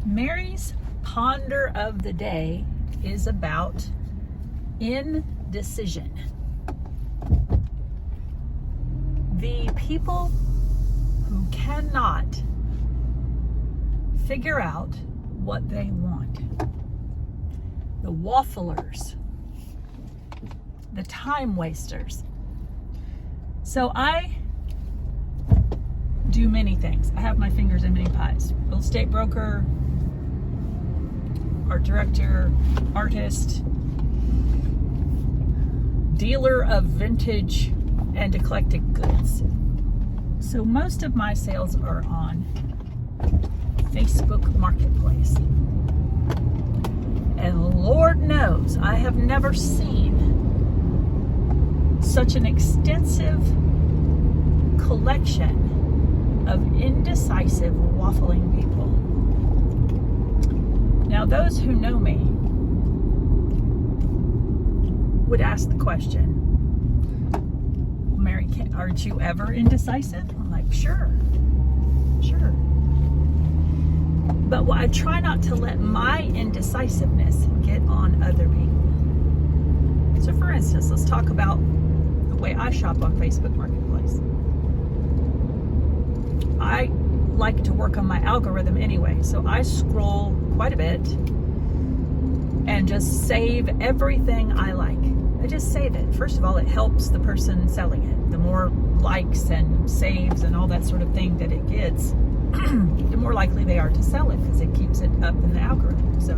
Mary's ponder of the day is about indecision. The people who cannot figure out what they want. The wafflers. The time wasters. So I do many things. I have my fingers in many pies. Real estate broker, art director, artist, dealer of vintage and eclectic goods. So most of my sales are on Facebook Marketplace. And Lord knows I have never seen such an extensive collection of indecisive, waffling people. Now, those who know me would ask the question, Mary, aren't you ever indecisive? I'm like, sure. But I try not to let my indecisiveness get on other people. So for instance, let's talk about the way I shop on Facebook Marketplace. I like to work on my algorithm anyway, so I scroll quite a bit and just save everything I like. I just save it. First of all, it helps the person selling it. The more likes and saves and all that sort of thing that it gets, the more likely they are to sell it because it keeps it up in the algorithm. So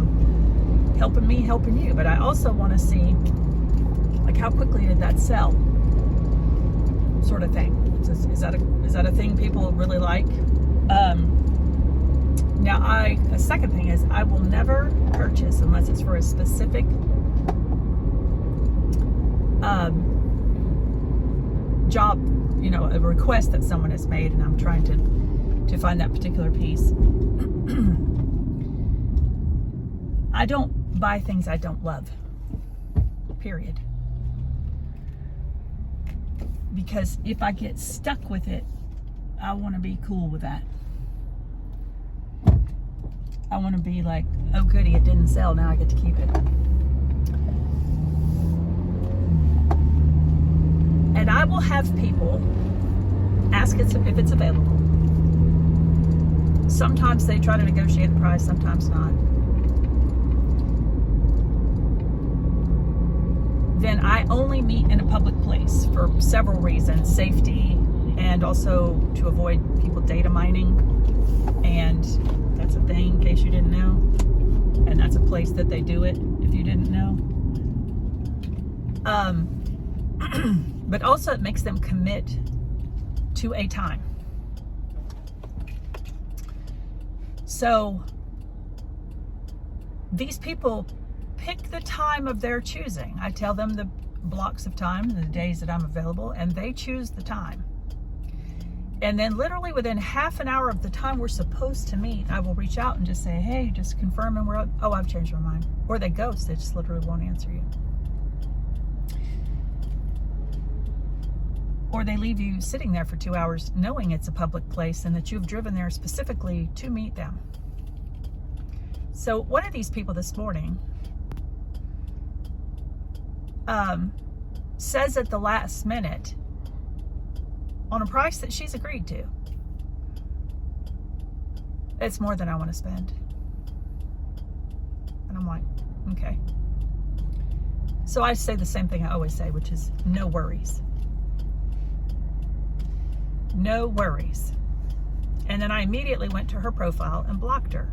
helping me, helping you. But I also want to see, like, how quickly did that sell, sort of thing. Is that a thing people really like? Now, a second thing is I will never purchase unless it's for a specific job, a request that someone has made, and I'm trying to find that particular piece. I don't buy things I don't love. Period. Because if I get stuck with it, I want to be cool with that. I want to be like, oh goody, it didn't sell, now I get to keep it. And I will have people ask if it's available. Sometimes they try to negotiate the price, sometimes not. Then I only meet in a public place for several reasons: safety, and also to avoid people data mining. And that's a thing, in case you didn't know. And that's a place that they do it, if you didn't know. But also it makes them commit to a time. So these people pick the time of their choosing. I tell them the blocks of time, the days that I'm available, and they choose the time. And then literally within half an hour of the time we're supposed to meet, I will reach out and just say, hey, just confirming I've changed my mind. Or they ghost, they just literally won't answer you. Or they leave you sitting there for 2 hours knowing it's a public place and that you've driven there specifically to meet them. So one of these people this morning says at the last minute on a price that she's agreed to, it's more than I want to spend. And I'm like, okay. So I say the same thing I always say, which is no worries. No worries. And then I immediately went to her profile and blocked her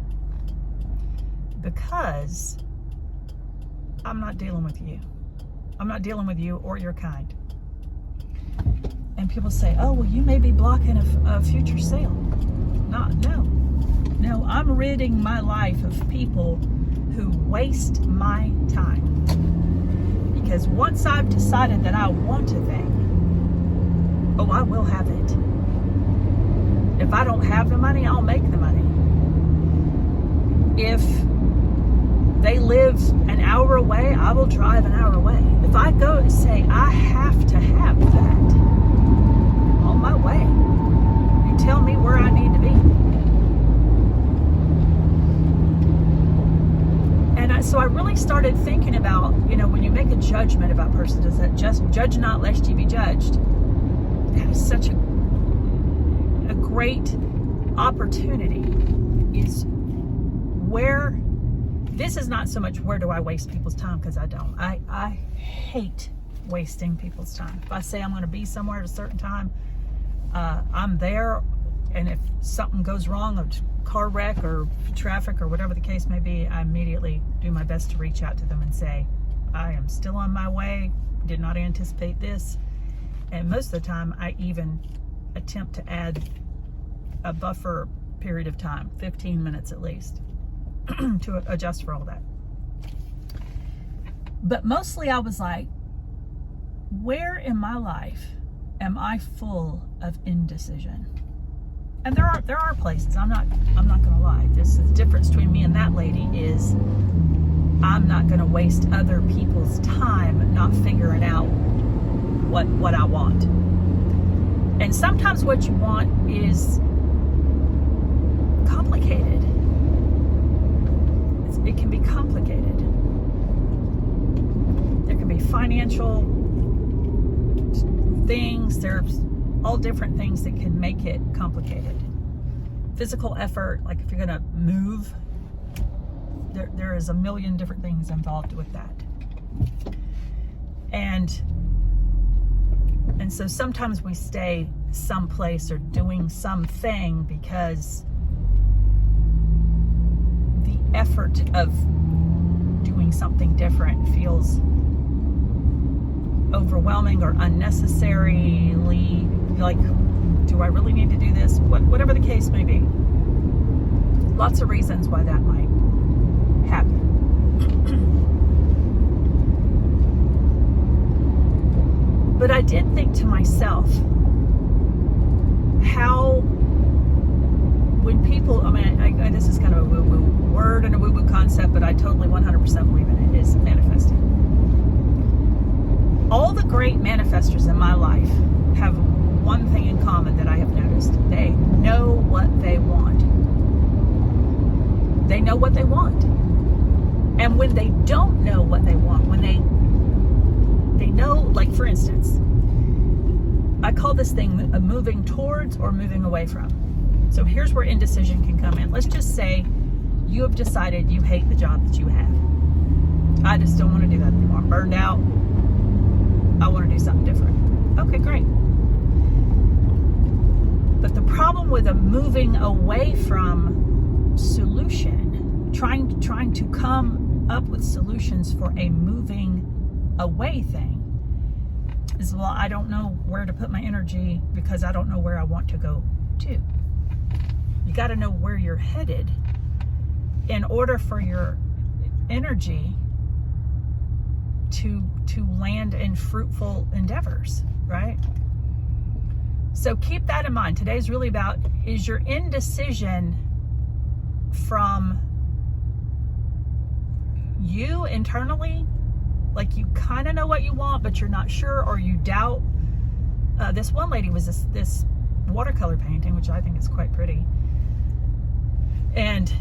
because I'm not dealing with you. I'm not dealing with you or your kind. And people say, oh, well, you may be blocking a future sale. No, I'm ridding my life of people who waste my time. Because once I've decided that I want a thing, oh, I will have it. If I don't have the money, I'll make the money. If they live an hour away, I will drive an hour away. If I go and say, I have to have that, on my way, you tell me where I need to be. so I really started thinking about, when you make a judgment about a person, does that just judge not lest ye be judged? That is such a great opportunity. This is not so much where do I waste people's time, because I don't. I hate wasting people's time. If I say I'm going to be somewhere at a certain time, I'm there, and if something goes wrong, a car wreck or traffic or whatever the case may be, I immediately do my best to reach out to them and say, I am still on my way, did not anticipate this. And most of the time, I even attempt to add a buffer period of time, 15 minutes at least, to adjust for all that. But mostly I was like, where in my life am I full of indecision? And there are places, I'm not gonna lie. This is the difference between me and that lady is I'm not gonna waste other people's time not figuring out what I want. And sometimes what you want is complicated. It can be complicated. There can be financial things, there's all different things that can make it complicated. Physical effort, like if you're going to move, there is a million different things involved with that. And so sometimes we stay someplace or doing something because the effort of doing something different feels overwhelming or unnecessarily, like, do I really need to do this? Whatever the case may be. Lots of reasons why that might happen. But I did think to myself, how, when people, this is kind of a woo-woo word and a woo-woo concept, but I totally 100% believe in it, is manifesting. All the great manifestors in my life have one thing in common that I have noticed. They know what they want. They know what they want. And when they don't know what they want, when they know, like for instance, I call this thing a moving towards or moving away from. So here's where indecision can come in. Let's just say you have decided you hate the job that you have. I just don't want to do that anymore. I'm burned out. I want to do something different. Okay, great. But the problem with a moving away from solution, trying to come up with solutions for a moving away thing, is, well, I don't know where to put my energy because I don't know where I want to go to. You got to know where you're headed in order for your energy to land in fruitful endeavors, right? So keep that in mind. Today's really about, is your indecision from you internally? Like you kind of know what you want, but you're not sure, or you doubt. This one lady was this watercolor painting, which I think is quite pretty. And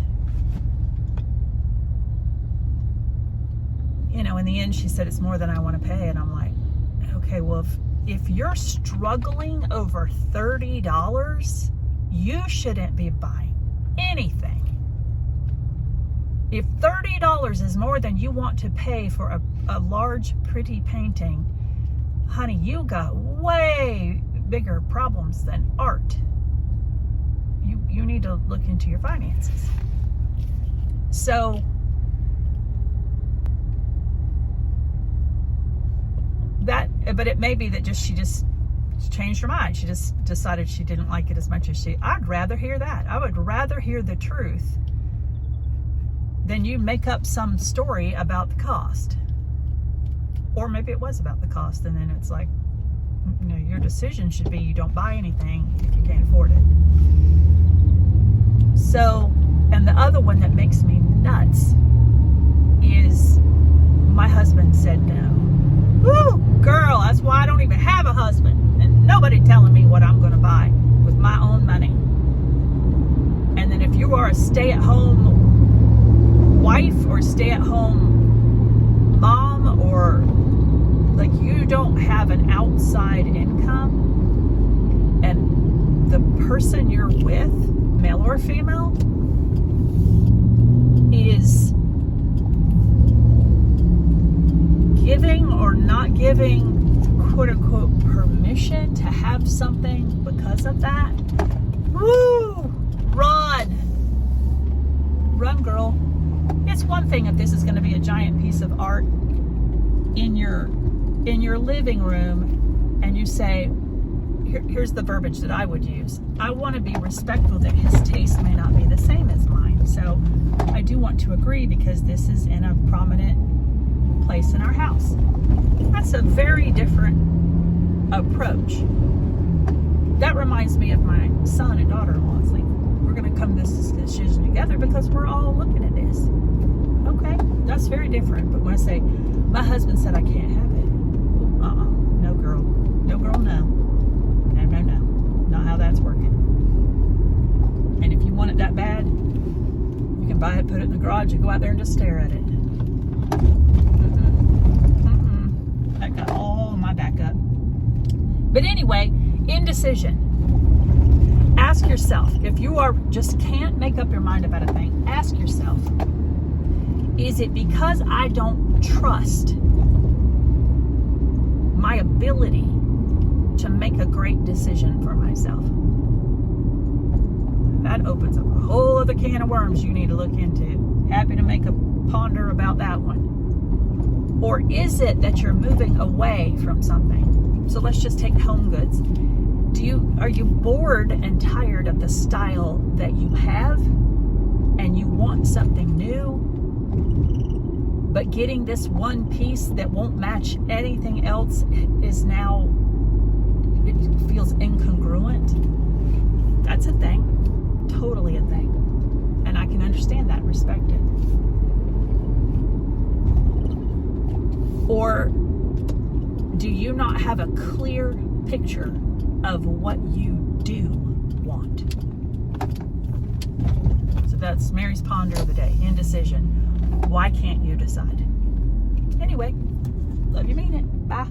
in the end, she said, it's more than I want to pay. And I'm like, okay, well, if you're struggling over $30, you shouldn't be buying anything. If $30 is more than you want to pay for a large, pretty painting, honey, you got way bigger problems than art. You need to look into your finances. So but it may be that she just changed her mind. She just decided she didn't like it as much as I'd rather hear that. I would rather hear the truth than you make up some story about the cost. Or maybe it was about the cost, and then it's like, your decision should be you don't buy anything if you can't afford it. So, and the other one that makes me nuts is my husband said no. Woo, girl, that's why I don't even have a husband. And nobody telling me what I'm going to buy with my own money. And then if you are a stay-at-home wife or stay-at-home mom, or like you don't have an outside income, and the person you're with, male or female, is giving or not giving, quote unquote, permission to have something because of that, woo, run girl. It's one thing if this is going to be a giant piece of art in your living room, and you say, here's the verbiage that I would use: I want to be respectful that his taste may not be the same as mine, so I do want to agree because this is in a prominent place in our house. That's a very different approach. That reminds me of my son and daughter-in-law. It's like, we're going to come to this decision together because we're all looking at this. Okay, that's very different. But when I say, my husband said I can't have it, no girl, no, not how that's working. And if you want it that bad, you can buy it, put it in the garage, and go out there and just stare at it. That got all of my back up. But anyway, indecision. Ask yourself, if you just can't make up your mind about a thing, ask yourself, is it because I don't trust my ability to make a great decision for myself? That opens up a whole other can of worms you need to look into. Happy to make a ponder about that one. Or is it that you're moving away from something? So let's just take home goods. Are you bored and tired of the style that you have, and you want something new, but getting this one piece that won't match anything else is now, it feels incongruent? That's a thing. Totally a thing. And I can understand that and respect it. Or do you not have a clear picture of what you do want? So that's Mary's ponder of the day, indecision. Why can't you decide? Anyway, love you, mean it. Bye.